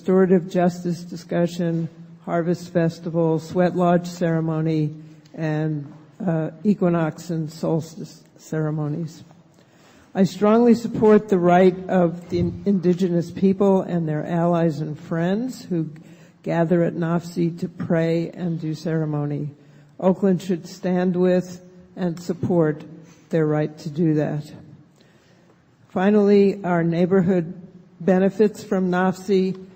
restorative justice discussion, harvest festival, sweat lodge ceremony, and equinox and solstice ceremonies. I strongly support the right of the indigenous people and their allies and friends who gather at NAFSI to pray and do ceremony. Oakland should stand with and support their right to do that. Finally, our neighborhood benefits from NAFSI.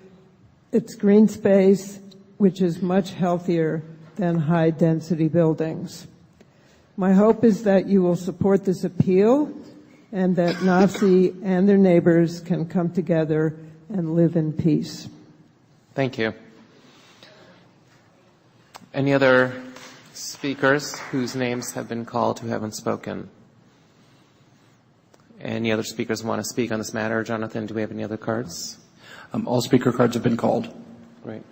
It's green space, which is much healthier than high-density buildings. My hope is that you will support this appeal and that NAFSI and their neighbors can come together and live in peace. Thank you. Any other speakers whose names have been called who haven't spoken? Any other speakers want to speak on this matter? Jonathan, do we have any other cards? All speaker cards have been called. Great.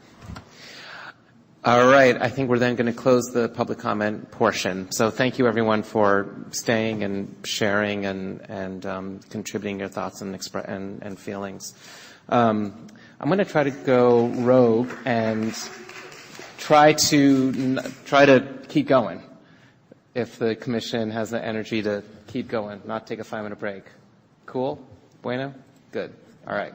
All right. I think we're then going to close the public comment portion. So thank you, everyone, for staying and sharing and contributing your thoughts and feelings. I'm going to try to go rogue and try to keep going. If the commission has the energy to keep going, not take a 5-minute break. Cool? Bueno? Good. All right.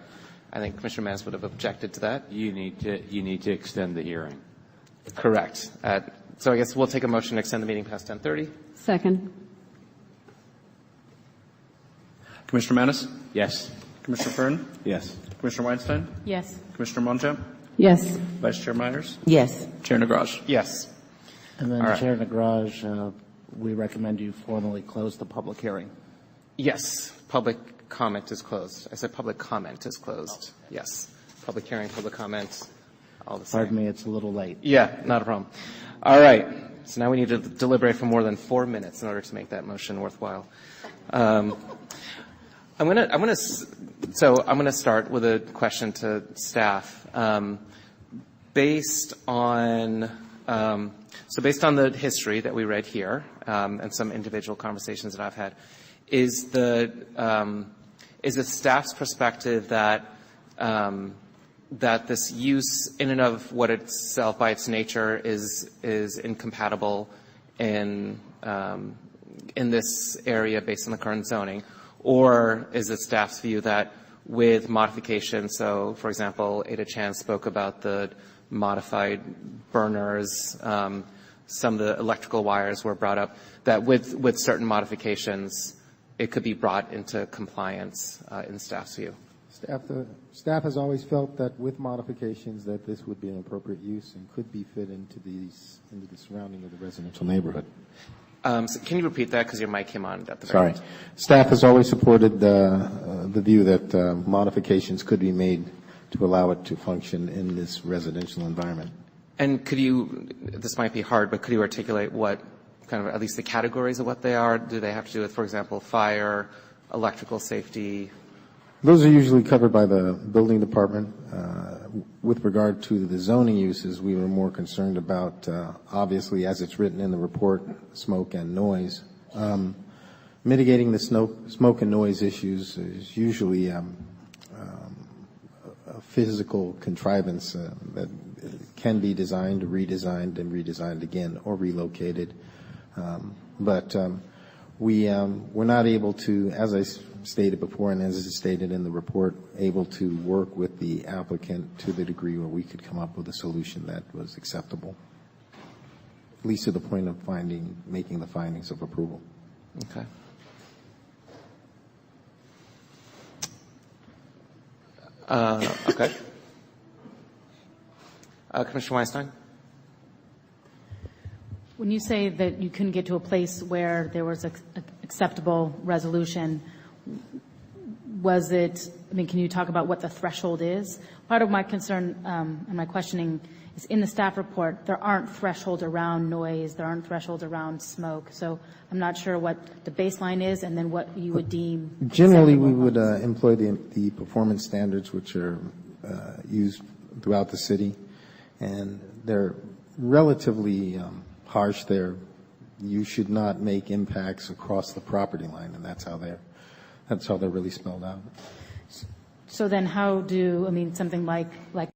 I think Commissioner Manis would have objected to that. You need to extend the hearing. Correct. So I guess we'll take a motion to extend the meeting past 10:30. Second. Commissioner Manis? Yes. Commissioner Fern? Yes. Commissioner Weinstein? Yes. Commissioner Monjam? Yes. Vice Chair Myers? Yes. Chair Nagraj? Yes. And then, All right. Chair Nagraj, we recommend you formally close the public hearing. Yes. Public comment is closed. I said public comment is closed. Yes. Public hearing, public comment, all the same. Pardon me, it's a little late. Yeah, not a problem. All right. So now we need to deliberate for more than 4 minutes in order to make that motion worthwhile. I'm going to start with a question to staff. Based on the history that we read here and some individual conversations that I've had, is the staff's perspective that this use in and of what itself by its nature is incompatible in this area based on the current zoning, or is it staff's view that with modification, so for example, Ada Chan spoke about the modified burners, some of the electrical wires were brought up, that with certain modifications, it could be brought into compliance in staff's view? Staff has always felt that with modifications that this would be an appropriate use and could be fit into the surrounding of the residential neighborhood. So can you repeat that, because your mic came on at the very Sorry. end? Staff has always supported the view that modifications could be made to allow it to function in this residential environment. And could you, this might be hard, but could you articulate what kind of, at least the categories of what they are? Do they have to do with, for example, fire, electrical safety? Those are usually covered by the building department. With regard to the zoning uses, we were more concerned about, obviously, as it's written in the report, smoke and noise. Mitigating the smoke and noise issues is usually a physical contrivance that can be designed, redesigned, and redesigned again, or relocated. But we're not able to, as I stated before and as is stated in the report, able to work with the applicant to the degree where we could come up with a solution that was acceptable, at least to the point of making the findings of approval. Okay. Okay. Commissioner Weinstein? When you say that you couldn't get to a place where there was an acceptable resolution, was it, can you talk about what the threshold is? Part of my concern and my questioning is in the staff report, there aren't thresholds around noise, there aren't thresholds around smoke. So I'm not sure what the baseline is and then what you would deem. Generally, we would employ the performance standards which are used throughout the city, and they're relatively harsh. You should not make impacts across the property line, and that's how they're really spelled out. So then how do, something like